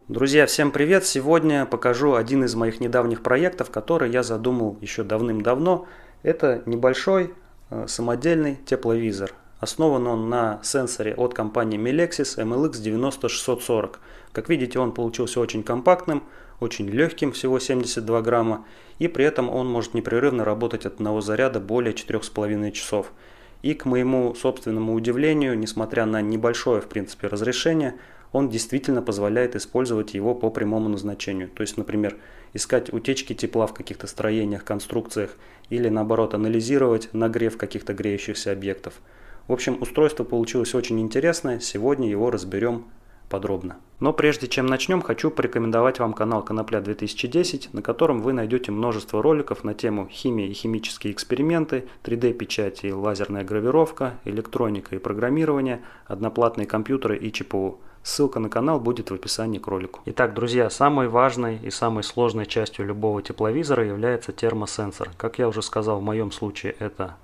Друзья, всем привет! Сегодня покажу один из моих недавних проектов, который я задумал еще давным-давно. Это небольшой самодельный тепловизор. Основан он на сенсоре от компании Melexis MLX90640. Как видите, он получился очень компактным, очень легким, всего 72 грамма, и при этом он может непрерывно работать от одного заряда более 4,5 часов. И к моему собственному удивлению, несмотря на небольшое в принципе разрешение, он действительно позволяет использовать его по прямому назначению. То есть, например, искать утечки тепла в каких-то строениях, конструкциях или наоборот анализировать нагрев каких-то греющихся объектов. В общем, устройство получилось очень интересное, сегодня его разберем подробно. Но прежде чем начнем, хочу порекомендовать вам канал Конопля 2010, на котором вы найдете множество роликов на тему химии и химические эксперименты, 3D-печать и лазерная гравировка, электроника и программирование, одноплатные компьютеры и ЧПУ. Ссылка на канал будет в описании к ролику. Итак, друзья, самой важной и самой сложной частью любого тепловизора является термосенсор. Как я уже сказал, в моем случае это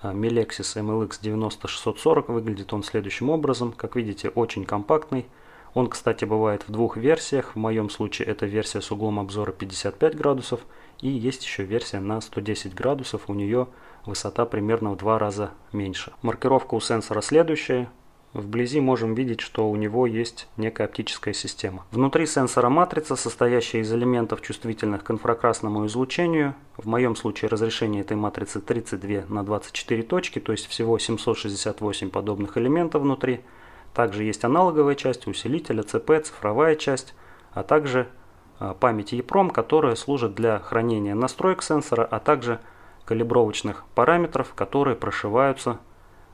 Melexis MLX90640. Выглядит он следующим образом. Как видите, очень компактный. Он, кстати, бывает в двух версиях. В моем случае это версия с углом обзора 55 градусов. И есть еще версия на 110 градусов. У нее высота примерно в 2 раза меньше. Маркировка у сенсора следующая. Вблизи можем видеть, что у него есть некая оптическая система. Внутри сенсора матрица, состоящая из элементов, чувствительных к инфракрасному излучению. В моем случае разрешение этой матрицы 32 на 24 точки, то есть всего 768 подобных элементов внутри. Также есть аналоговая часть, усилитель, АЦП, цифровая часть, а также память EEPROM, которая служит для хранения настроек сенсора, а также калибровочных параметров, которые прошиваются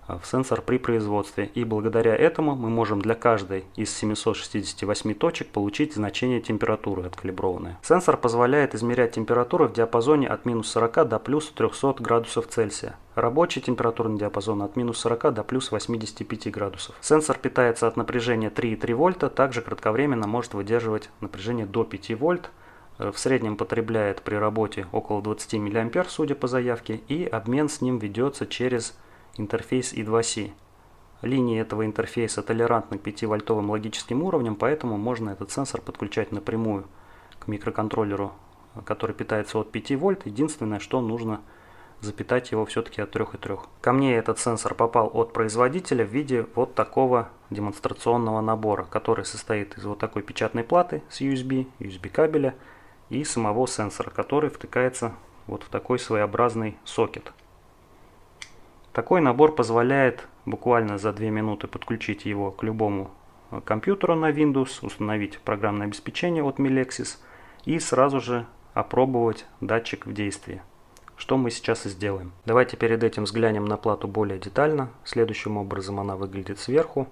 в сенсор при производстве. И благодаря этому мы можем для каждой из 768 точек получить значение температуры откалиброванное. Сенсор позволяет измерять температуру в диапазоне от минус 40 до плюс 300 градусов Цельсия. Рабочий температурный диапазон от минус 40 до плюс 85 градусов. Сенсор питается от напряжения 3,3 вольта, также кратковременно может выдерживать напряжение до 5 вольт. В среднем потребляет при работе около 20 мА, судя по заявке, и обмен с ним ведется через интерфейс I2C. Линии этого интерфейса толерантны к 5-вольтовым логическим уровням, поэтому можно этот сенсор подключать напрямую к микроконтроллеру, который питается от 5 вольт. Единственное, что нужно запитать его все-таки от 3,3. Ко мне этот сенсор попал от производителя в виде вот такого демонстрационного набора, который состоит из вот такой печатной платы с USB кабеля и самого сенсора, который втыкается вот в такой своеобразный сокет. Такой набор позволяет буквально за 2 минуты подключить его к любому компьютеру на Windows, установить программное обеспечение от Melexis и сразу же опробовать датчик в действии. Что мы сейчас и сделаем. Давайте перед этим взглянем на плату более детально. Следующим образом она выглядит сверху.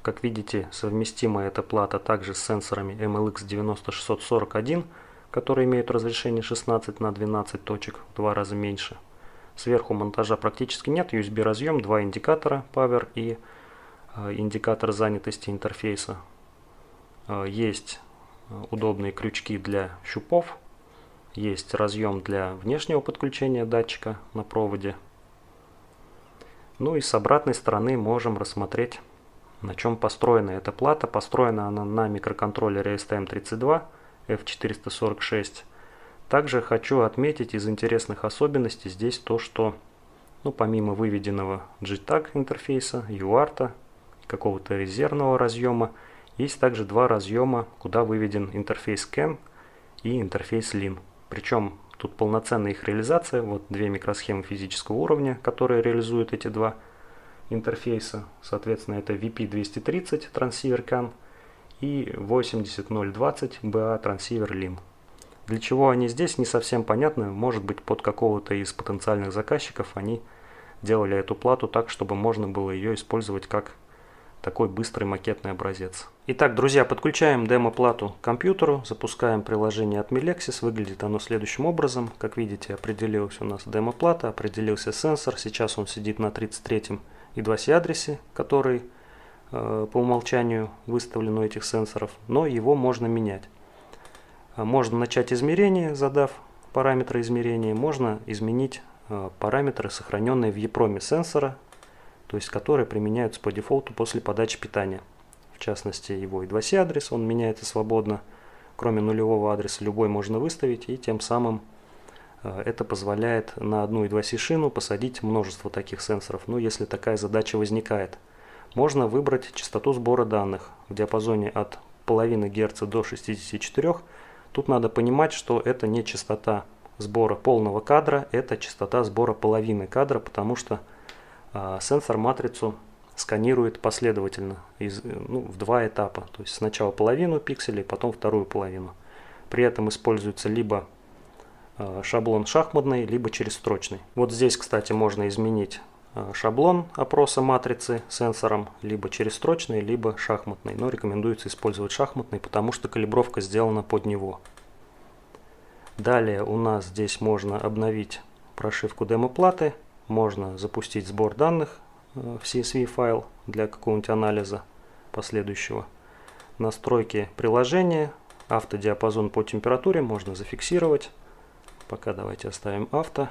Как видите, совместима эта плата также с сенсорами MLX90641, которые имеют разрешение 16 на 12 точек, в 2 раза меньше. Сверху монтажа практически нет, USB разъем, 2 индикатора Power и индикатор занятости интерфейса. Есть удобные крючки для щупов, есть разъем для внешнего подключения датчика на проводе. Ну и с обратной стороны можем рассмотреть, на чем построена эта плата. Построена она на микроконтроллере STM32 F446. Также хочу отметить из интересных особенностей здесь то, что помимо выведенного JTAG интерфейса, UART, какого-то резервного разъема, есть также 2 разъема, куда выведен интерфейс CAN и интерфейс LIN. Причем тут полноценная их реализация, вот 2 микросхемы физического уровня, которые реализуют эти 2 интерфейса. Соответственно, это VP230 трансивер CAN и 80020 BA трансивер LIN. Для чего они здесь, не совсем понятно. Может быть, под какого-то из потенциальных заказчиков они делали эту плату так, чтобы можно было ее использовать как такой быстрый макетный образец. Итак, друзья, подключаем демо-плату к компьютеру, запускаем приложение от Melexis. Выглядит оно следующим образом. Как видите, определилась у нас демо-плата, определился сенсор. Сейчас он сидит на 33-м I2C адресе, который по умолчанию выставлен у этих сенсоров, но его можно менять. Можно начать измерение, задав параметры измерения. Можно изменить параметры, сохраненные в EEPROM сенсора, то есть которые применяются по дефолту после подачи питания. в частности его I2C адрес, он меняется свободно, кроме нулевого адреса любой можно выставить, и тем самым это позволяет на одну I2C шину посадить множество таких сенсоров, ну если такая задача возникает. Можно выбрать частоту сбора данных в диапазоне от 0,5 Гц до 64. Тут надо понимать, что это не частота сбора полного кадра, это частота сбора половины кадра, потому что сенсор матрицу сканирует последовательно в два этапа. То есть сначала половину пикселей, потом вторую половину. При этом используется либо шаблон шахматный, либо черестрочный. Вот здесь, кстати, можно изменить шаблон опроса матрицы сенсором, либо черестрочный, либо шахматный. Но рекомендуется использовать шахматный, потому что калибровка сделана под него. Далее у нас здесь можно обновить прошивку демо-платы, можно запустить сбор данных в CSV файл для какого-нибудь анализа последующего. Настройки приложения, автодиапазон по температуре можно зафиксировать. Пока давайте оставим авто.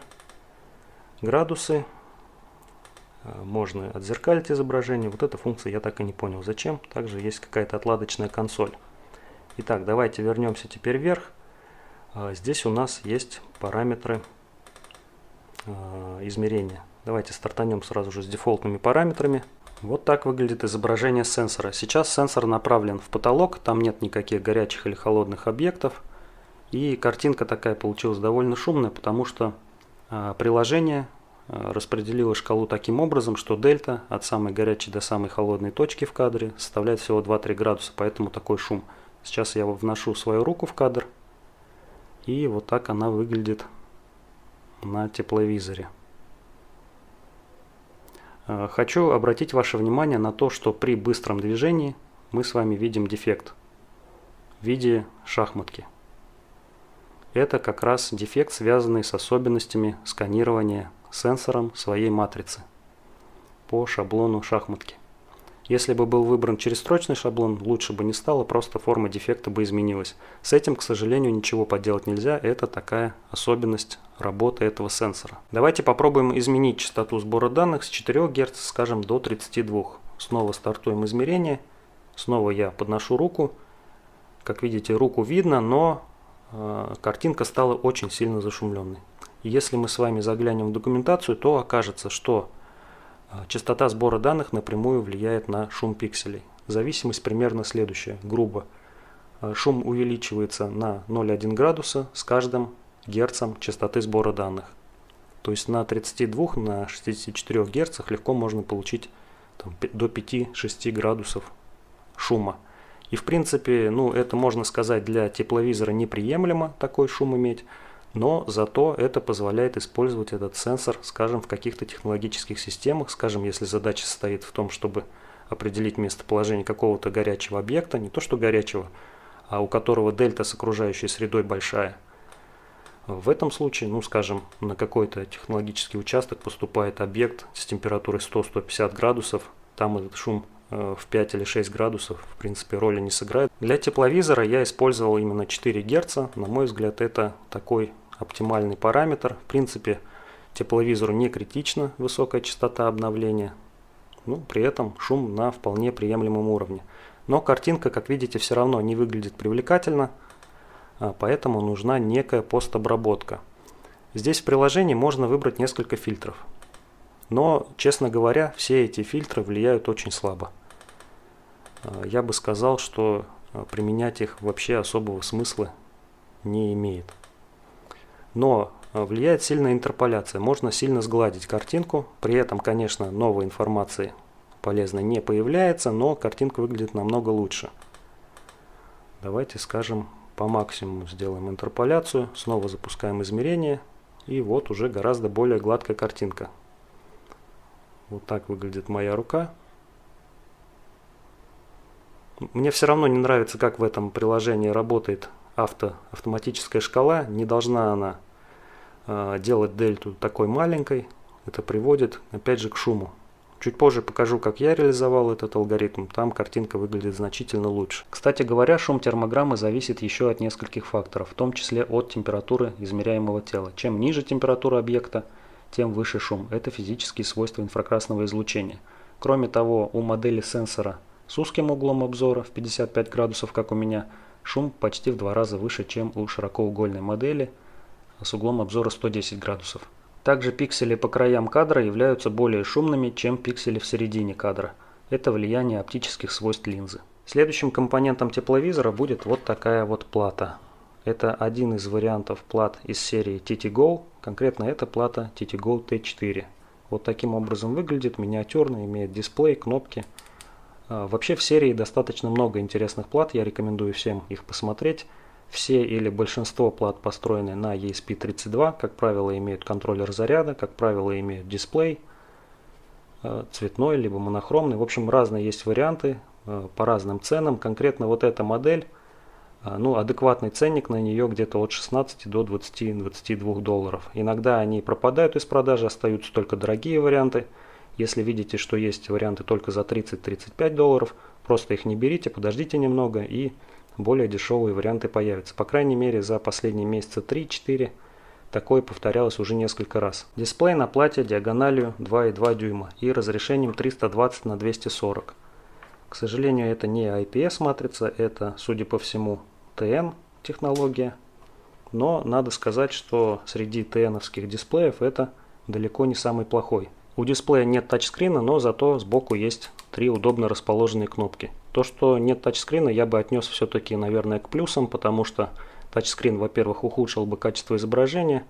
Градусы. Можно отзеркалить изображение. Вот эта функция я так и не понял, зачем. Также есть какая-то отладочная консоль. Итак, давайте вернемся теперь вверх. Здесь у нас есть параметры измерения. Давайте стартанем сразу же с дефолтными параметрами. Вот так выглядит изображение сенсора. Сейчас сенсор направлен в потолок, там нет никаких горячих или холодных объектов. И картинка такая получилась довольно шумная, потому что приложение распределило шкалу таким образом, что дельта от самой горячей до самой холодной точки в кадре составляет всего 2-3 градуса, поэтому такой шум. Сейчас я вношу свою руку в кадр, и вот так она выглядит на тепловизоре. Хочу обратить ваше внимание на то, что при быстром движении мы с вами видим дефект в виде шахматки. Это как раз дефект, связанный с особенностями сканирования сенсором своей матрицы по шаблону шахматки. Если бы был выбран черестрочный шаблон, лучше бы не стало, просто форма дефекта бы изменилась. С этим, к сожалению, ничего поделать нельзя, это такая особенность работы этого сенсора. Давайте попробуем изменить частоту сбора данных с 4 Гц, скажем, до 32. Снова стартуем измерение, снова я подношу руку. Как видите, руку видно, но картинка стала очень сильно зашумленной. Если мы с вами заглянем в документацию, то окажется, что частота сбора данных напрямую влияет на шум пикселей. Зависимость примерно следующая, грубо. Шум увеличивается на 0,1 градуса с каждым герцем частоты сбора данных. То есть на 32, на 64 герцах легко можно получить до 5-6 градусов шума. И в принципе, это можно сказать, для тепловизора неприемлемо такой шум иметь, но зато это позволяет использовать этот сенсор, скажем, в каких-то технологических системах, скажем, если задача состоит в том, чтобы определить местоположение какого-то горячего объекта, не то что горячего, а у которого дельта с окружающей средой большая. В этом случае, скажем, на какой-то технологический участок поступает объект с температурой 100-150 градусов, там этот шум в 5 или 6 градусов, в принципе, роли не сыграет. Для тепловизора я использовал именно 4 Гц. На мой взгляд, это такой оптимальный параметр. В принципе, тепловизору не критично высокая частота обновления. При этом шум на вполне приемлемом уровне. Но картинка, как видите, все равно не выглядит привлекательно, поэтому нужна некая постобработка. Здесь в приложении можно выбрать несколько фильтров. Но, честно говоря, все эти фильтры влияют очень слабо. Я бы сказал, что применять их вообще особого смысла не имеет. Но влияет сильно интерполяция. Можно сильно сгладить картинку. При этом, конечно, новой информации полезной не появляется, но картинка выглядит намного лучше. Давайте, скажем, по максимуму сделаем интерполяцию. Снова запускаем измерение. И вот уже гораздо более гладкая картинка. Вот так выглядит моя рука. Мне все равно не нравится, как в этом приложении работает автоматическая шкала. Не должна она делать дельту такой маленькой. Это приводит, опять же, к шуму. Чуть позже покажу, как я реализовал этот алгоритм. Там картинка выглядит значительно лучше. Кстати говоря, шум термограммы зависит еще от нескольких факторов, в том числе от температуры измеряемого тела. Чем ниже температура объекта, тем выше шум. Это физические свойства инфракрасного излучения. Кроме того, у модели сенсора с с узким углом обзора в 55 градусов, как у меня, шум почти в 2 раза выше, чем у широкоугольной модели с углом обзора 110 градусов. Также пиксели по краям кадра являются более шумными, чем пиксели в середине кадра. Это влияние оптических свойств линзы. Следующим компонентом тепловизора будет вот такая вот плата. Это один из вариантов плат из серии TTGO, конкретно эта плата TTGO T4. Вот таким образом выглядит, миниатюрно, имеет дисплей, кнопки. Вообще в серии достаточно много интересных плат, я рекомендую всем их посмотреть. Все или большинство плат построены на ESP32, как правило имеют контроллер заряда, как правило имеют дисплей, цветной либо монохромный. В общем, разные есть варианты по разным ценам. Конкретно вот эта модель, адекватный ценник на нее где-то от 16 до 20-22 долларов. Иногда они пропадают из продажи, остаются только дорогие варианты. Если видите, что есть варианты только за 30-35 долларов, просто их не берите, подождите немного, и более дешевые варианты появятся. По крайней мере, за последние месяца 3-4 такое повторялось уже несколько раз. Дисплей на плате диагональю 2,2 дюйма и разрешением 320 на 240. К сожалению, это не IPS матрица, это, судя по всему, TN технология. Но надо сказать, что среди TN-овских дисплеев это далеко не самый плохой. У дисплея нет тачскрина, но зато сбоку есть 3 удобно расположенные кнопки. То, что нет тачскрина, я бы отнес все-таки, наверное, к плюсам, потому что тачскрин, во-первых, ухудшил бы качество изображения,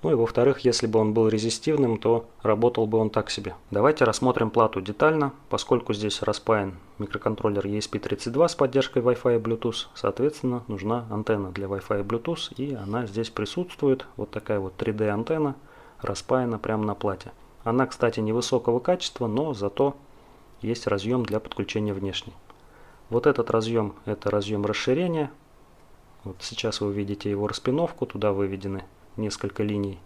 и во-вторых, если бы он был резистивным, то работал бы он так себе. Давайте рассмотрим плату детально, поскольку здесь распаян микроконтроллер ESP32 с поддержкой Wi-Fi и Bluetooth, соответственно, нужна антенна для Wi-Fi и Bluetooth, и она здесь присутствует, вот такая вот 3D антенна, распаяна прямо на плате. Она, кстати, невысокого качества, но зато есть разъем для подключения внешний. Вот этот разъем – это разъем расширения. Вот сейчас вы видите его распиновку, туда выведены несколько линий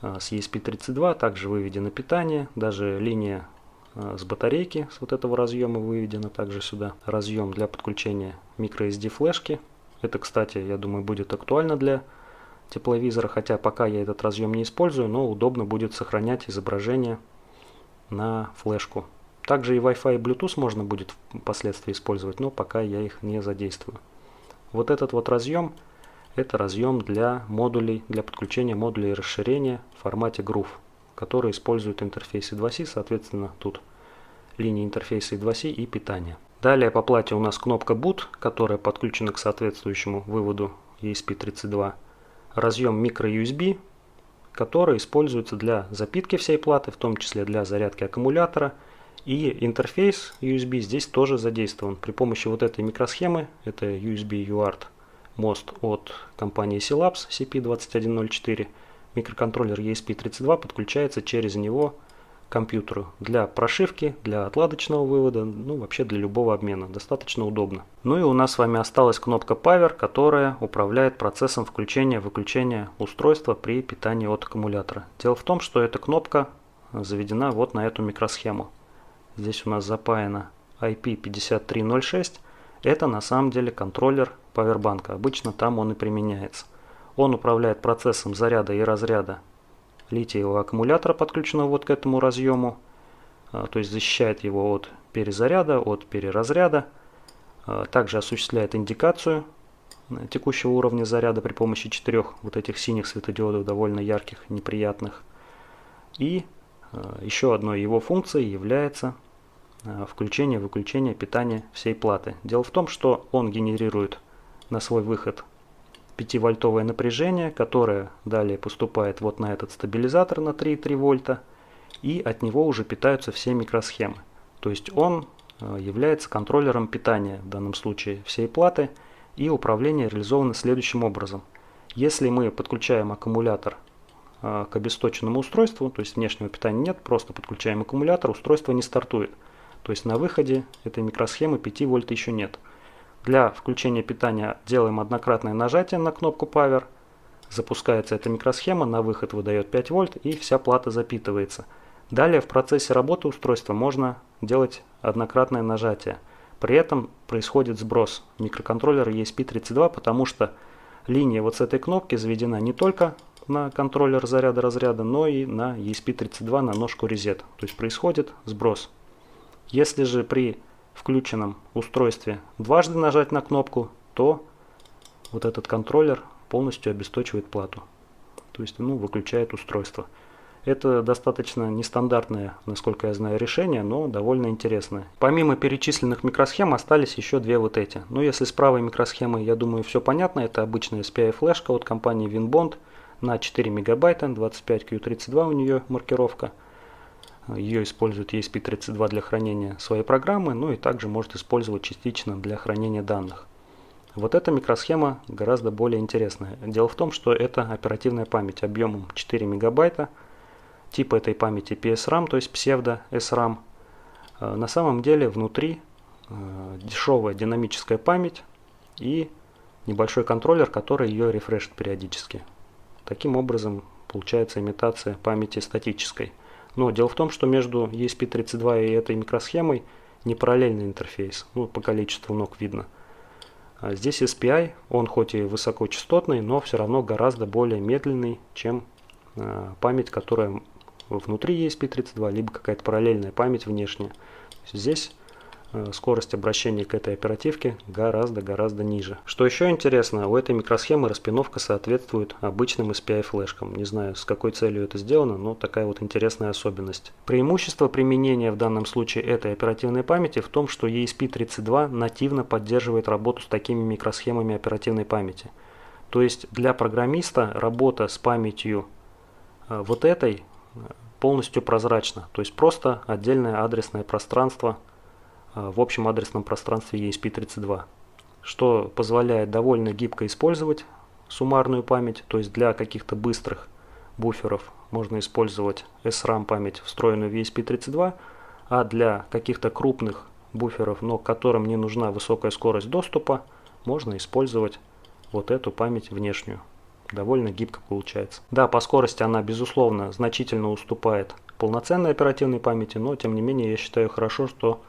с ESP32, также выведено питание, даже линия с батарейки с вот этого разъема выведена также сюда. Разъем для подключения microSD флешки. Это, кстати, я думаю, будет актуально для тепловизора, хотя пока я этот разъем не использую, но удобно будет сохранять изображение на флешку. Также и Wi-Fi и Bluetooth можно будет впоследствии использовать, но пока я их не задействую. Вот этот вот разъем, это разъем для модулей, для подключения модулей расширения в формате Groove, которые используют интерфейс I2C, соответственно, тут линии интерфейса I2C и питание. Далее по плате у нас кнопка Boot, которая подключена к соответствующему выводу ESP32. Разъем microUSB, который используется для запитки всей платы, в том числе для зарядки аккумулятора. И интерфейс USB здесь тоже задействован. При помощи вот этой микросхемы, это USB UART мост от компании Silabs CP2104, микроконтроллер ESP32 подключается через него к компьютеру для прошивки, для отладочного вывода, вообще для любого обмена. Достаточно удобно. И у нас с вами осталась кнопка Power, которая управляет процессом включения-выключения устройства при питании от аккумулятора. Дело в том, что эта кнопка заведена вот на эту микросхему. Здесь у нас запаяна IP5306. Это на самом деле контроллер павербанка. Обычно там он и применяется. Он управляет процессом заряда и разряда литиевого аккумулятора, подключенного вот к этому разъему. То есть защищает его от перезаряда, от переразряда. Также осуществляет индикацию текущего уровня заряда при помощи 4 вот этих синих светодиодов, довольно ярких, неприятных. И еще одной его функцией является включение-выключение питания всей платы. Дело в том, что он генерирует на свой выход 5-вольтовое напряжение, которое далее поступает вот на этот стабилизатор на 3,3 вольта, и от него уже питаются все микросхемы. То есть он является контроллером питания в данном случае всей платы, и управление реализовано следующим образом. Если мы подключаем аккумулятор к обесточенному устройству, то есть внешнего питания нет, просто подключаем аккумулятор, устройство не стартует. То есть на выходе этой микросхемы 5 вольт еще нет. Для включения питания делаем однократное нажатие на кнопку Power, запускается эта микросхема, на выход выдает 5 вольт и вся плата запитывается. Далее в процессе работы устройства можно делать однократное нажатие. При этом происходит сброс микроконтроллера ESP32, потому что линия вот с этой кнопки заведена не только на контроллер заряда-разряда, но и на ESP32 на ножку Reset. То есть происходит сброс. Если же при включенном устройстве дважды нажать на кнопку, то вот этот контроллер полностью обесточивает плату. То есть, выключает устройство. Это достаточно нестандартное, насколько я знаю, решение, но довольно интересное. Помимо перечисленных микросхем остались еще две вот эти. Если с правой микросхемой, я думаю, все понятно. Это обычная SPI флешка от компании Winbond на 4 мегабайта, 25Q32 у нее маркировка. Ее использует ESP32 для хранения своей программы, и также может использовать частично для хранения данных. Вот эта микросхема гораздо более интересная. Дело в том, что это оперативная память объемом 4 мегабайта. Тип этой памяти PSRAM, то есть псевдо-SRAM. На самом деле внутри дешевая динамическая память и небольшой контроллер, который ее рефрешит периодически. Таким образом получается имитация памяти статической. Но дело в том, что между ESP32 и этой микросхемой не параллельный интерфейс. По количеству ног видно. Здесь SPI, он хоть и высокочастотный, но все равно гораздо более медленный, чем память, которая внутри ESP32, либо какая-то параллельная память внешняя. Здесь скорость обращения к этой оперативке гораздо ниже. Что еще интересно, у этой микросхемы распиновка соответствует обычным SPI флешкам. Не знаю, с какой целью это сделано, но такая вот интересная особенность. Преимущество применения в данном случае этой оперативной памяти в том, что ESP32 нативно поддерживает работу с такими микросхемами оперативной памяти. То есть для программиста работа с памятью вот этой полностью прозрачна. То есть просто отдельное адресное пространство в общем адресном пространстве ESP32, что позволяет довольно гибко использовать суммарную память, то есть для каких-то быстрых буферов можно использовать SRAM память, встроенную в ESP32, а для каких-то крупных буферов, но к которым не нужна высокая скорость доступа, можно использовать вот эту память внешнюю. Довольно гибко получается. Да, по скорости она, безусловно, значительно уступает полноценной оперативной памяти, но тем не менее я считаю хорошо, что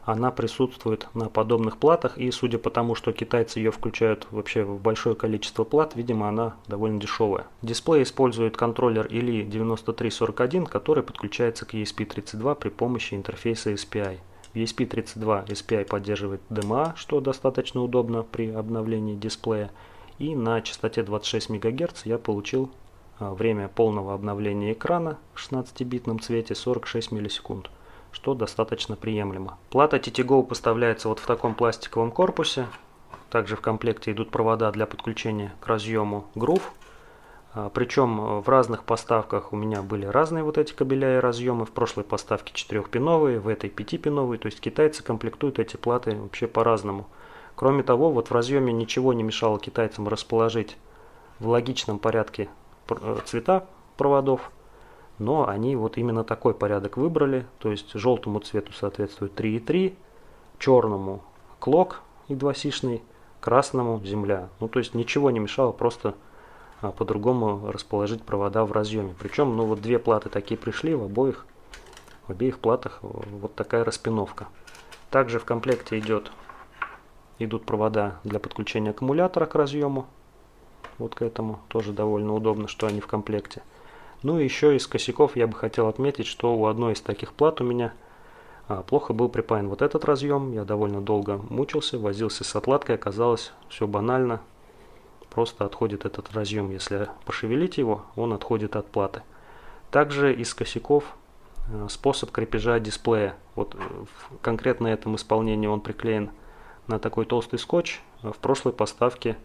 она присутствует на подобных платах, и судя по тому, что китайцы ее включают вообще в большое количество плат, видимо, она довольно дешевая. Дисплей использует контроллер ELI9341, который подключается к ESP32 при помощи интерфейса SPI. В ESP32 SPI поддерживает DMA, что достаточно удобно при обновлении дисплея, и на частоте 26 МГц я получил время полного обновления экрана в 16-битном цвете 46 миллисекунд, что достаточно приемлемо. Плата TTGO поставляется вот в таком пластиковом корпусе. Также в комплекте идут провода для подключения к разъему Groove. Причем в разных поставках у меня были разные вот эти кабеля и разъемы. В прошлой поставке 4-пиновые, в этой 5-пиновые. То есть китайцы комплектуют эти платы вообще по-разному. Кроме того, вот в разъеме ничего не мешало китайцам расположить в логичном порядке цвета проводов. Но они вот именно такой порядок выбрали. То есть желтому цвету соответствует 3,3, черному клок и 2-сишный, красному земля. То есть ничего не мешало просто по-другому расположить провода в разъеме. Причем, вот две платы такие пришли, в обеих платах вот такая распиновка. Также в комплекте идут провода для подключения аккумулятора к разъему. Вот к этому тоже довольно удобно, что они в комплекте. И еще из косяков я бы хотел отметить, что у одной из таких плат у меня плохо был припаян вот этот разъем. Я довольно долго мучился, возился с отладкой, оказалось все банально. Просто отходит этот разъем, если пошевелить его, он отходит от платы. Также из косяков способ крепежа дисплея. Вот в конкретно этом исполнении он приклеен на такой толстый скотч. В прошлой поставке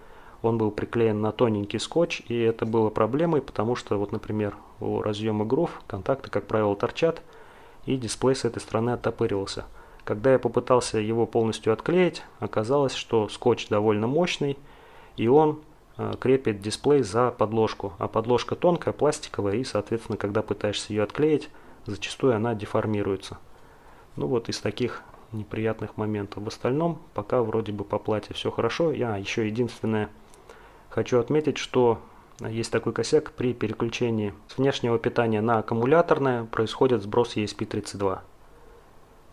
он был приклеен на тоненький скотч, и это было проблемой, потому что, вот, например, у разъема Groove контакты, как правило, торчат, и дисплей с этой стороны оттопыривался. Когда я попытался его полностью отклеить, оказалось, что скотч довольно мощный, и он крепит дисплей за подложку. А подложка тонкая, пластиковая, и, соответственно, когда пытаешься ее отклеить, зачастую она деформируется. Вот из таких неприятных моментов. В остальном, пока вроде бы по плате все хорошо. Я еще единственное хочу отметить, что есть такой косяк: при переключении с внешнего питания на аккумуляторное происходит сброс ESP32.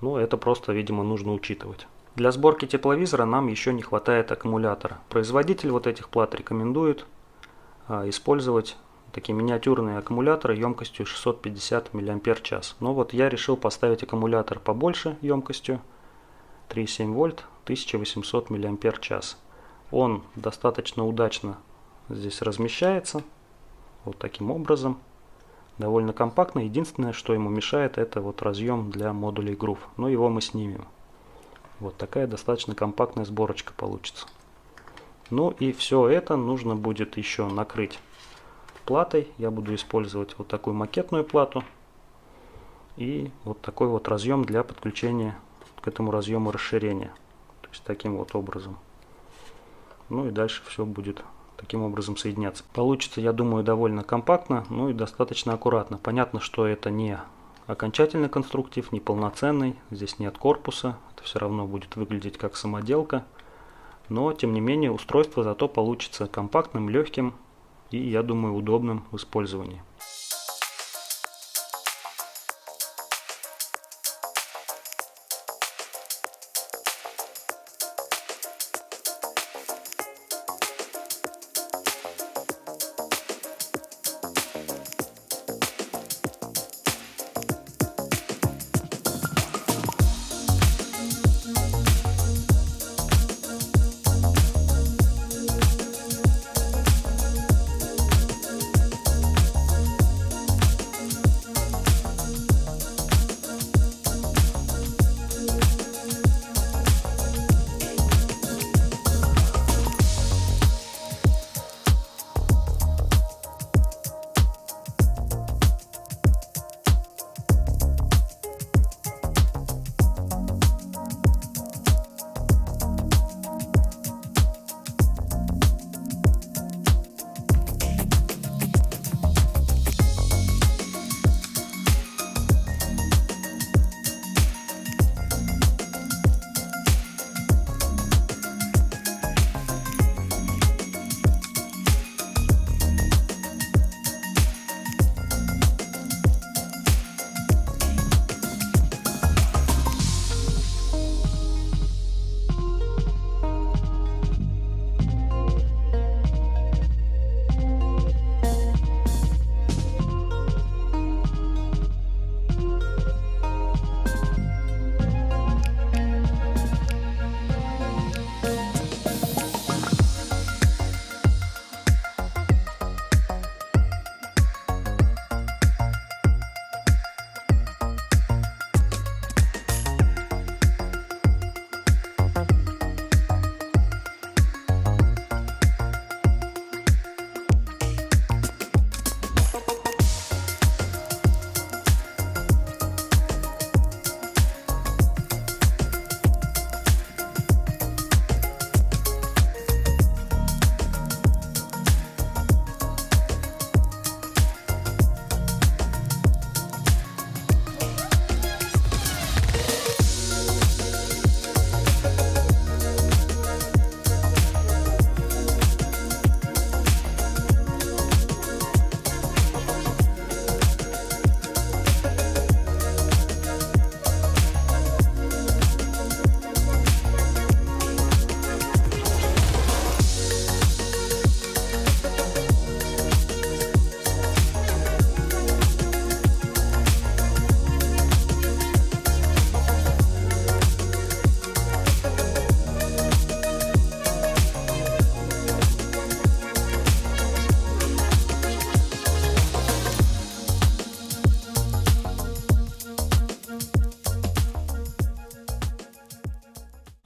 Это просто, видимо, нужно учитывать. Для сборки тепловизора нам еще не хватает аккумулятора. Производитель вот этих плат рекомендует использовать такие миниатюрные аккумуляторы емкостью 650 мАч. Но вот я решил поставить аккумулятор побольше емкостью, 3,7 вольт, 1800 мАч. Он достаточно удачно здесь размещается. Вот таким образом. Довольно компактно. Единственное, что ему мешает, это вот разъем для модулей Groove. Но его мы снимем. Вот такая достаточно компактная сборочка получится. Ну и все это нужно будет еще накрыть платой. Я буду использовать вот такую макетную плату. И вот такой вот разъем для подключения к этому разъему расширения. То есть таким вот образом. Ну и дальше все будет таким образом соединяться. Получится, я думаю, довольно компактно, ну и достаточно аккуратно. Понятно, что это не окончательный конструктив, не полноценный. Здесь нет корпуса. Это все равно будет выглядеть как самоделка. Но, тем не менее, устройство зато получится компактным, легким и, я думаю, удобным в использовании.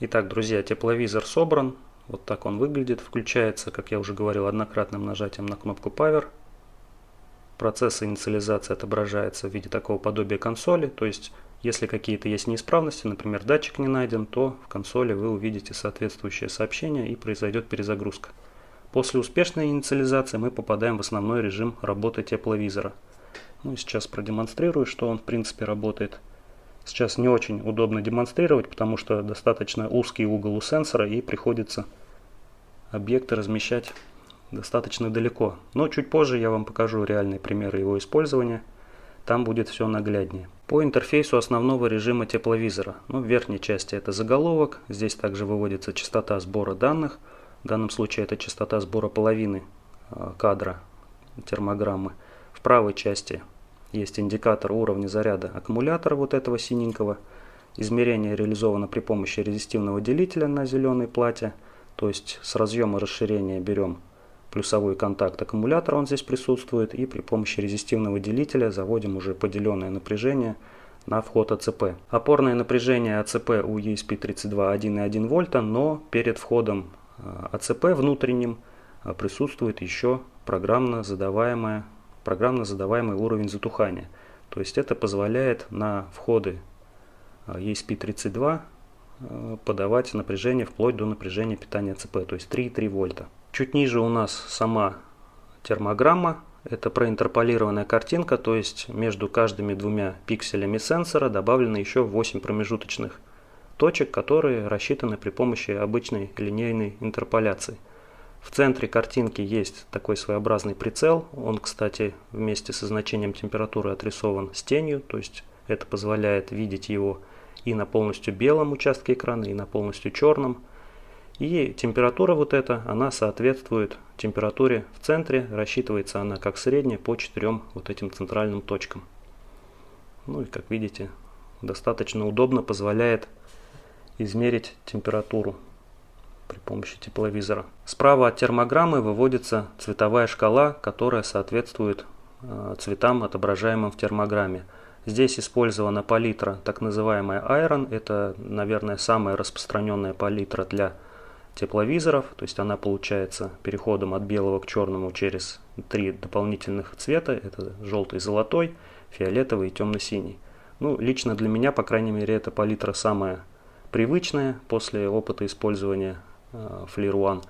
Итак, друзья, тепловизор собран. Вот так он выглядит. Включается, как я уже говорил, однократным нажатием на кнопку Power. Процесс инициализации отображается в виде такого подобия консоли. То есть, если какие-то есть неисправности, например, датчик не найден, то в консоли вы увидите соответствующее сообщение и произойдет перезагрузка. После успешной инициализации мы попадаем в основной режим работы тепловизора. Ну и сейчас продемонстрирую, что он в принципе работает. Сейчас не очень удобно демонстрировать, потому что достаточно узкий угол у сенсора и приходится объекты размещать достаточно далеко. Но чуть позже я вам покажу реальные примеры его использования. Там будет все нагляднее. По интерфейсу основного режима тепловизора. В верхней части это заголовок. Здесь также выводится частота сбора данных. В данном случае это частота сбора половины кадра термограммы. В правой части есть индикатор уровня заряда аккумулятора вот этого синенького. Измерение реализовано при помощи резистивного делителя на зеленой плате. То есть с разъема расширения берем плюсовой контакт аккумулятора, он здесь присутствует, и при помощи резистивного делителя заводим уже поделенное напряжение на вход АЦП. Опорное напряжение АЦП у ESP32 1,1 вольта, но перед входом АЦП внутренним присутствует еще программно задаваемый уровень затухания. То есть это позволяет на входы ESP32 подавать напряжение вплоть до напряжения питания АЦП, то есть 3,3 вольта. Чуть ниже у нас сама термограмма. Это проинтерполированная картинка, то есть между каждыми двумя пикселями сенсора добавлено еще 8 промежуточных точек, которые рассчитаны при помощи обычной линейной интерполяции. В центре картинки есть такой своеобразный прицел. Он, кстати, вместе со значением температуры отрисован с тенью, то есть это позволяет видеть его и на полностью белом участке экрана, и на полностью черном. И температура вот эта, она соответствует температуре в центре, рассчитывается она как средняя по 4 вот этим центральным точкам. Ну и как видите, достаточно удобно, позволяет измерить температуру при помощи тепловизора. Справа от термограммы выводится цветовая шкала, которая соответствует цветам, отображаемым в термограмме. Здесь использована палитра, так называемая Iron. Это, наверное, самая распространенная палитра для тепловизоров, то есть она получается переходом от белого к черному через 3 дополнительных цвета, это желтый, золотой, фиолетовый и темно-синий. Ну, лично для меня, по крайней мере, эта палитра самая привычная после опыта использования FLIR One.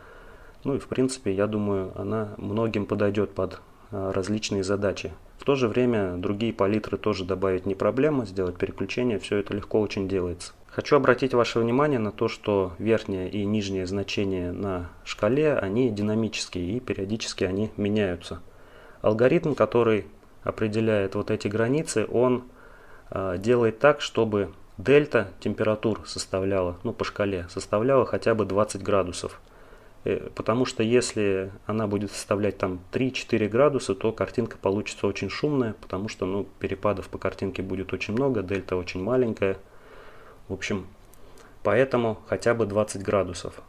Ну и в принципе, я думаю, она многим подойдет под различные задачи. В то же время другие палитры тоже добавить не проблема, сделать переключение, все это легко очень делается. Хочу обратить ваше внимание на то, что верхнее и нижнее значения на шкале, они динамические и периодически они меняются. Алгоритм, который определяет вот эти границы, он делает так, чтобы дельта температур составляла, по шкале, составляла хотя бы 20 градусов. Потому что если она будет составлять там 3-4 градуса, то картинка получится очень шумная, потому что перепадов по картинке будет очень много, дельта очень маленькая. В общем, поэтому хотя бы 20 градусов.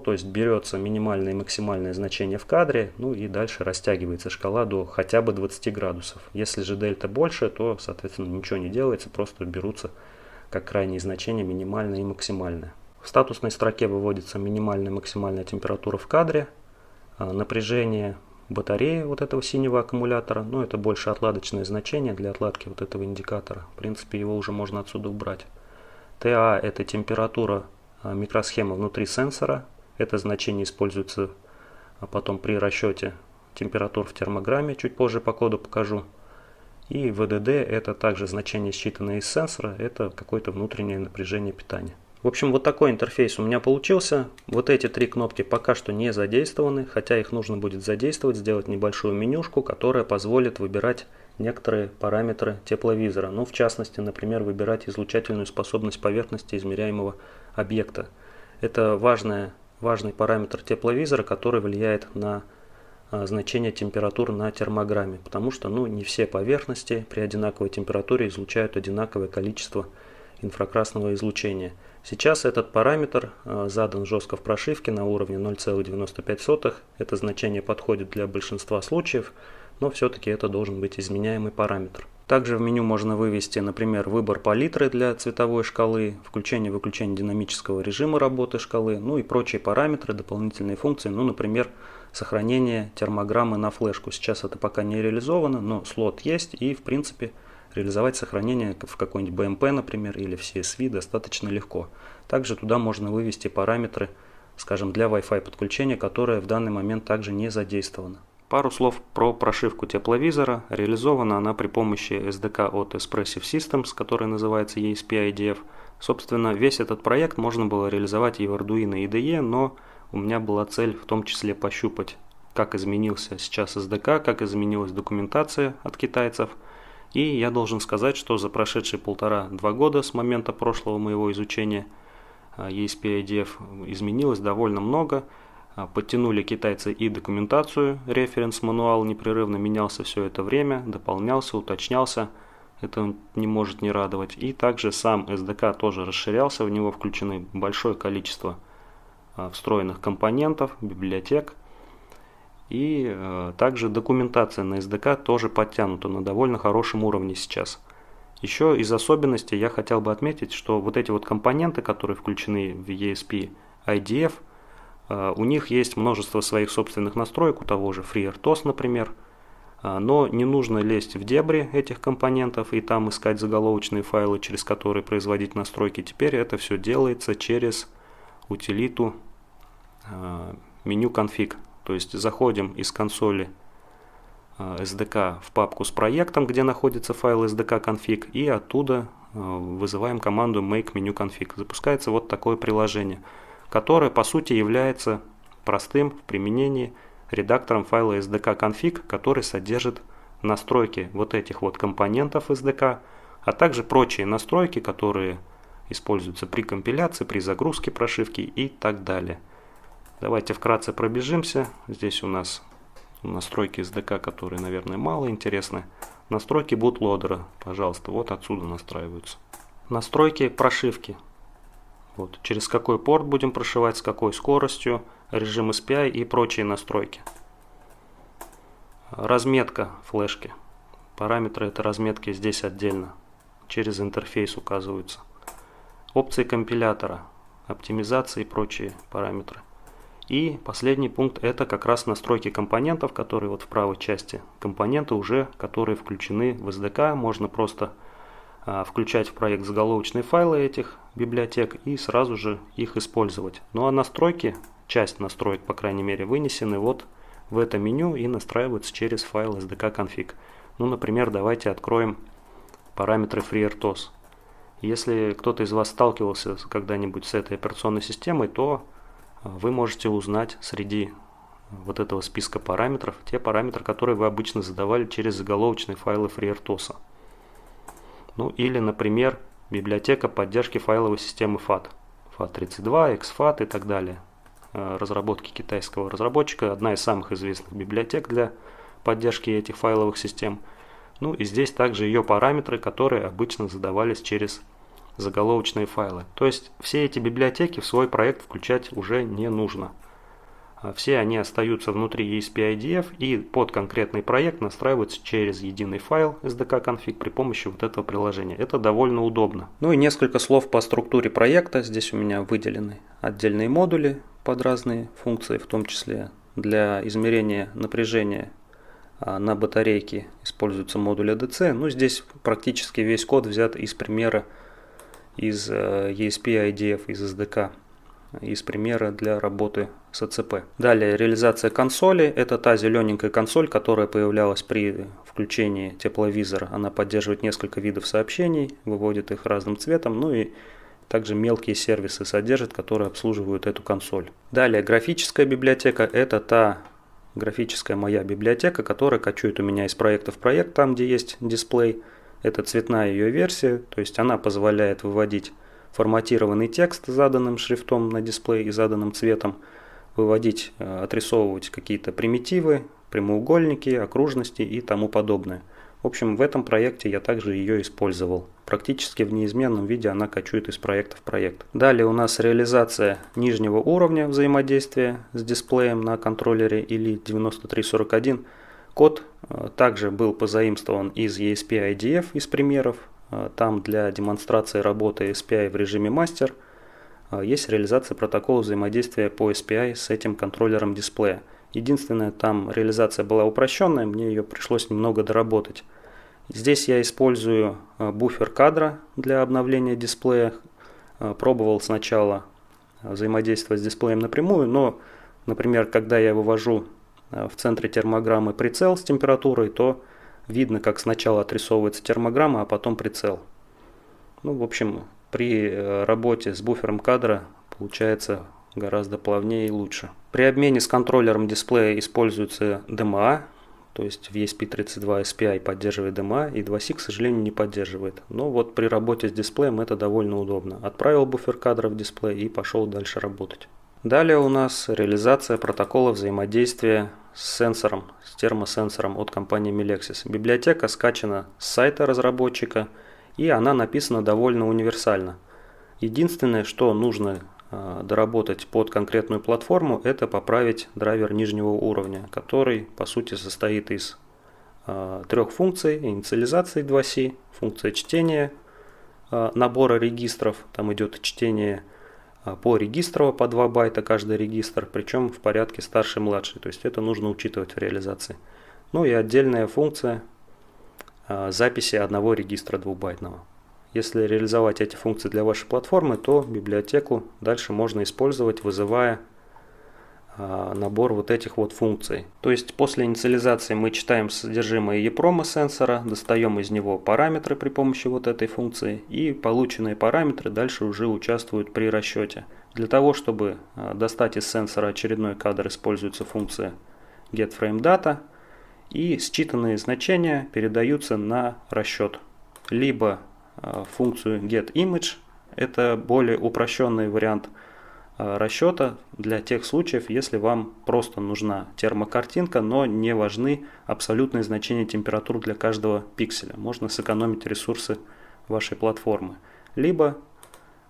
То есть берется минимальное и максимальное значение в кадре, и дальше растягивается шкала до хотя бы 20 градусов. Если же дельта больше, то, соответственно, ничего не делается, просто берутся как крайние значения минимальное и максимальное. В статусной строке выводится минимальная и максимальная температура в кадре, напряжение батареи вот этого синего аккумулятора, это больше отладочное значение для отладки вот этого индикатора. В принципе, его уже можно отсюда убрать. TA – это температура микросхемы внутри сенсора. Это значение используется потом при расчете температур в термограмме, чуть позже по коду покажу. И VDD – это также значение, считанное из сенсора, это какое-то внутреннее напряжение питания. В общем, вот такой интерфейс у меня получился. Вот эти 3 кнопки пока что не задействованы, хотя их нужно будет задействовать, сделать небольшую менюшку, которая позволит выбирать некоторые параметры тепловизора. В частности, например, выбирать излучательную способность поверхности измеряемого объекта. Это важный параметр тепловизора, который влияет на значение температур на термограмме, потому что не все поверхности при одинаковой температуре излучают одинаковое количество инфракрасного излучения. Сейчас этот параметр задан жестко в прошивке на уровне 0,95. Это значение подходит для большинства случаев, но все-таки это должен быть изменяемый параметр. Также в меню можно вывести, например, выбор палитры для цветовой шкалы, включение-выключение динамического режима работы шкалы, и прочие параметры, дополнительные функции, например, сохранение термограммы на флешку. Сейчас это пока не реализовано, но слот есть, и в принципе реализовать сохранение в какой-нибудь BMP, например, или в CSV достаточно легко. Также туда можно вывести параметры, скажем, для Wi-Fi подключения, которое в данный момент также не задействовано. Пару слов про прошивку тепловизора. Реализована она при помощи SDK от Espressif Systems, который называется ESP-IDF. Собственно, весь этот проект можно было реализовать и в Arduino IDE, но у меня была цель в том числе пощупать, как изменился сейчас SDK, как изменилась документация от китайцев. И я должен сказать, что за прошедшие 1,5-2 года с момента прошлого моего изучения ESP-IDF изменилось довольно много. Подтянули китайцы и документацию, референс-мануал непрерывно менялся все это время, дополнялся, уточнялся. Это не может не радовать. И также сам SDK тоже расширялся, в него включены большое количество встроенных компонентов, библиотек. И также документация на SDK тоже подтянута на довольно хорошем уровне сейчас. Еще из особенностей я хотел бы отметить, что вот эти вот компоненты, которые включены в ESP IDF, у них есть множество своих собственных настроек, у того же FreeRTOS, например. Но не нужно лезть в дебри этих компонентов и там искать заголовочные файлы, через которые производить настройки. Теперь это все делается через утилиту меню config. То есть заходим из консоли SDK в папку с проектом, где находится файл SDK config, и оттуда вызываем команду make menu config. Запускается вот такое приложение, которое по сути является простым в применении редактором файла SDK config, который содержит настройки вот этих вот компонентов SDK, а также прочие настройки, которые используются при компиляции, при загрузке прошивки и так далее. Давайте вкратце пробежимся. Здесь у нас настройки SDK, которые, наверное, мало интересны. Настройки bootloader, пожалуйста, вот отсюда настраиваются. Настройки прошивки. Вот, через какой порт будем прошивать, с какой скоростью, режим SPI и прочие настройки. Разметка флешки. Параметры этой разметки здесь отдельно, через интерфейс указываются. Опции компилятора, оптимизация и прочие параметры. И последний пункт — это как раз настройки компонентов, которые вот в правой части. Компоненты уже, которые включены в SDK, можно просто включать в проект заголовочные файлы этих библиотек и сразу же их использовать. Ну а настройки, часть настроек, по крайней мере, вынесены вот в это меню и настраиваются через файл SDK config. Ну, например, давайте откроем параметры FreeRTOS. Если кто-то из вас сталкивался когда-нибудь с этой операционной системой, то вы можете узнать среди вот этого списка параметров те параметры, которые вы обычно задавали через заголовочные файлы FreeRTOS. Ну или, например, библиотека поддержки файловой системы FAT. FAT32, XFAT и так далее. Разработки китайского разработчика. Одна из самых известных библиотек для поддержки этих файловых систем. Ну и здесь также ее параметры, которые обычно задавались через заголовочные файлы. То есть все эти библиотеки в свой проект включать уже не нужно. Все они остаются внутри ESP-IDF и под конкретный проект настраиваются через единый файл SDK config при помощи вот этого приложения. Это довольно удобно. Ну и несколько слов по структуре проекта. Здесь у меня выделены отдельные модули под разные функции, в том числе для измерения напряжения на батарейке используется модуль ADC. Ну здесь практически весь код взят из примера из ESP-IDF, из SDK, из примера для работы с АЦП. Далее реализация консоли. Это та зелененькая консоль, которая появлялась при включении тепловизора. Она поддерживает несколько видов сообщений, выводит их разным цветом, ну и также мелкие сервисы содержит, которые обслуживают эту консоль. Далее графическая библиотека. Это та графическая моя библиотека, которая кочует у меня из проекта в проект, там где есть дисплей. Это цветная ее версия, то есть она позволяет выводить форматированный текст заданным шрифтом на дисплей и заданным цветом, выводить, отрисовывать какие-то примитивы, прямоугольники, окружности и тому подобное. В общем, в этом проекте я также ее использовал. Практически в неизменном виде она кочует из проекта в проект. Далее у нас реализация нижнего уровня взаимодействия с дисплеем на контроллере Elite 9341. Код также был позаимствован из ESP-IDF, из примеров. Там для демонстрации работы SPI в режиме мастер есть реализация протокола взаимодействия по SPI с этим контроллером дисплея. Единственное, там реализация была упрощенная, мне ее пришлось немного доработать. Здесь я использую буфер кадра для обновления дисплея. Пробовал сначала взаимодействовать с дисплеем напрямую, но, например, когда я вывожу в центре термограммы прицел с температурой, то видно, как сначала отрисовывается термограмма, а потом прицел. Ну, в общем, при работе с буфером кадра получается гораздо плавнее и лучше. При обмене с контроллером дисплея используется DMA, то есть в ESP32 SPI поддерживает DMA, и 2C, к сожалению, не поддерживает. Но вот при работе с дисплеем это довольно удобно. Отправил буфер кадра в дисплей и пошел дальше работать. Далее у нас реализация протокола взаимодействия с сенсором, с термосенсором от компании Melexis. Библиотека скачана с сайта разработчика, и она написана довольно универсально. Единственное, что нужно доработать под конкретную платформу, это поправить драйвер нижнего уровня, который по сути состоит из трех функций: инициализации 2C, функция чтения набора регистров, там идет чтение по регистру по 2 байта каждый регистр, причем в порядке старший-младший, то есть это нужно учитывать в реализации. Ну и отдельная функция записи одного регистра 2-байтного. Если реализовать эти функции для вашей платформы, то библиотеку дальше можно использовать, вызывая набор вот этих вот функций. То есть после инициализации мы читаем содержимое EEPROM сенсора, достаем из него параметры при помощи вот этой функции, и полученные параметры дальше уже участвуют при расчете. Для того, чтобы достать из сенсора очередной кадр, используется функция getFrameData, и считанные значения передаются на расчет. Либо функцию getImage, это более упрощенный вариант расчета для тех случаев, если вам просто нужна термокартинка, но не важны абсолютные значения температур для каждого пикселя. Можно сэкономить ресурсы вашей платформы. Либо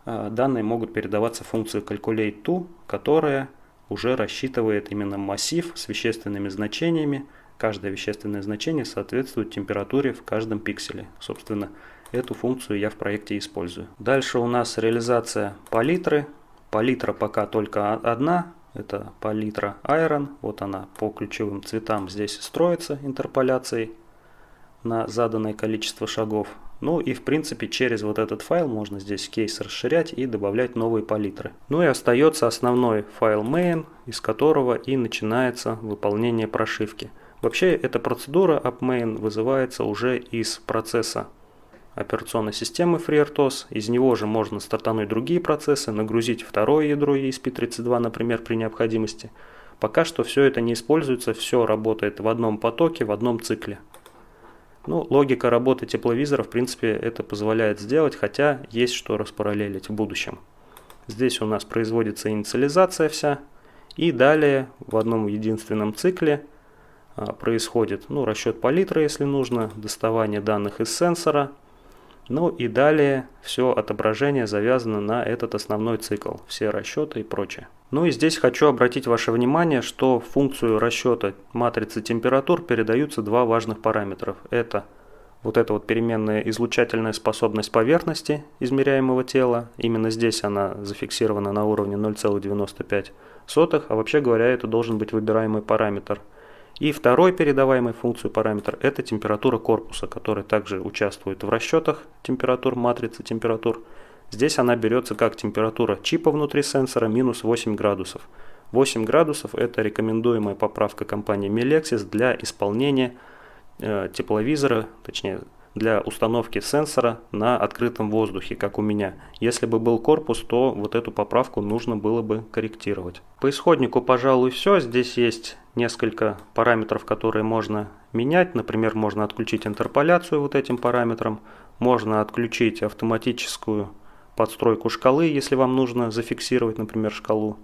данные могут передаваться в функцию calculate_to, которая уже рассчитывает именно массив с вещественными значениями. Каждое вещественное значение соответствует температуре в каждом пикселе. Собственно, эту функцию я в проекте использую. Дальше у нас реализация палитры. Палитра пока только одна, это палитра Iron. Вот она по ключевым цветам здесь строится интерполяцией на заданное количество шагов. Ну и в принципе через вот этот файл можно здесь кейс расширять и добавлять новые палитры. Ну и остается основной файл main, из которого и начинается выполнение прошивки. Вообще эта процедура appmain вызывается уже из процесса операционной системы FreeRTOS. Из него же можно стартануть другие процессы, нагрузить второе ядро ESP32, например, при необходимости. Пока что все это не используется, все работает в одном потоке, в одном цикле. Ну, логика работы тепловизора, в принципе, это позволяет сделать, хотя есть что распараллелить в будущем. Здесь у нас производится инициализация вся, и далее в одном единственном цикле происходит расчет палитры, если нужно, доставание данных из сенсора. Ну и далее все отображение завязано на этот основной цикл, все расчеты и прочее. Ну и здесь хочу обратить ваше внимание, что в функцию расчета матрицы температур передаются два важных параметров. Это вот эта вот переменная излучательная способность поверхности измеряемого тела. Именно здесь она зафиксирована на уровне 0,95, а вообще говоря, это должен быть выбираемый параметр. И второй передаваемый функцию параметр – это температура корпуса, которая также участвует в расчетах температур матрицы температур. Здесь она берется как температура чипа внутри сенсора минус 8 градусов. 8 градусов – это рекомендуемая поправка компании Melexis для исполнения тепловизора, точнее для установки сенсора на открытом воздухе, как у меня. Если бы был корпус, то вот эту поправку нужно было бы корректировать. По исходнику, пожалуй, все. Здесь есть несколько параметров, которые можно менять. Например, можно отключить интерполяцию вот этим параметром. Можно отключить автоматическую подстройку шкалы, если вам нужно зафиксировать, например, шкалу.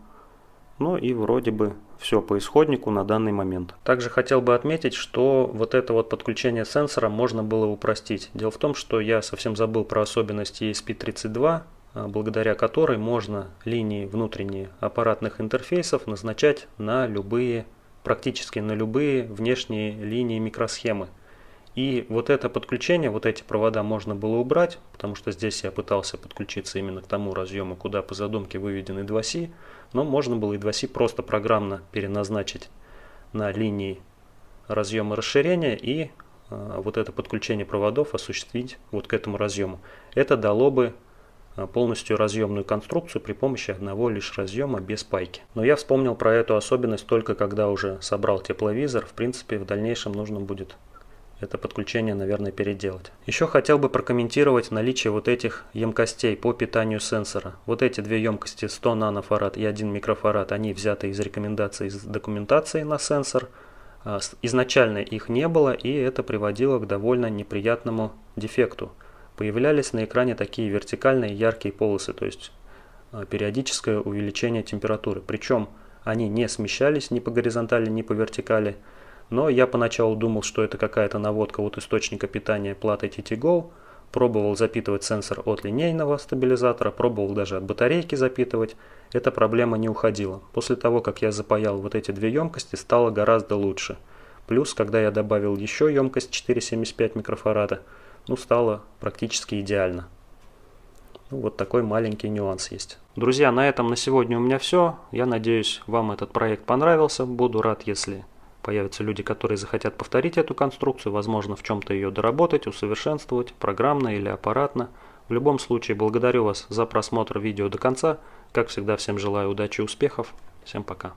Ну и вроде бы все по исходнику на данный момент. Также хотел бы отметить, что вот это вот подключение сенсора можно было упростить. Дело в том, что я совсем забыл про особенности ESP32, благодаря которой можно линии внутренние аппаратных интерфейсов назначать на любые, практически на любые внешние линии микросхемы. И вот это подключение, вот эти провода можно было убрать, потому что здесь я пытался подключиться именно к тому разъему, куда по задумке выведены 2C, но можно было и 2C просто программно переназначить на линии разъема расширения и вот это подключение проводов осуществить вот к этому разъему. Это дало бы полностью разъемную конструкцию при помощи одного лишь разъема без пайки. Но я вспомнил про эту особенность только когда уже собрал тепловизор. В принципе, в дальнейшем нужно будет это подключение, наверное, переделать. Еще хотел бы прокомментировать наличие вот этих емкостей по питанию сенсора. Вот эти две емкости 100 нанофарад и 1 микрофарад, они взяты из рекомендаций из документации на сенсор. Изначально их не было, и это приводило к довольно неприятному дефекту. Появлялись на экране такие вертикальные яркие полосы, то есть периодическое увеличение температуры. Причем они не смещались ни по горизонтали, ни по вертикали. Но я поначалу думал, что это какая-то наводка от источника питания платы TTGO. Пробовал запитывать сенсор от линейного стабилизатора, пробовал даже от батарейки запитывать. Эта проблема не уходила. После того, как я запаял вот эти две емкости, стало гораздо лучше. Плюс, когда я добавил еще емкость 4,75 микрофарада, стало практически идеально. Вот такой маленький нюанс есть. Друзья, на этом на сегодня у меня все. Я надеюсь, вам этот проект понравился. Буду рад, если появятся люди, которые захотят повторить эту конструкцию, возможно, в чем-то ее доработать, усовершенствовать, программно или аппаратно. В любом случае, благодарю вас за просмотр видео до конца. Как всегда, всем желаю удачи и успехов. Всем пока.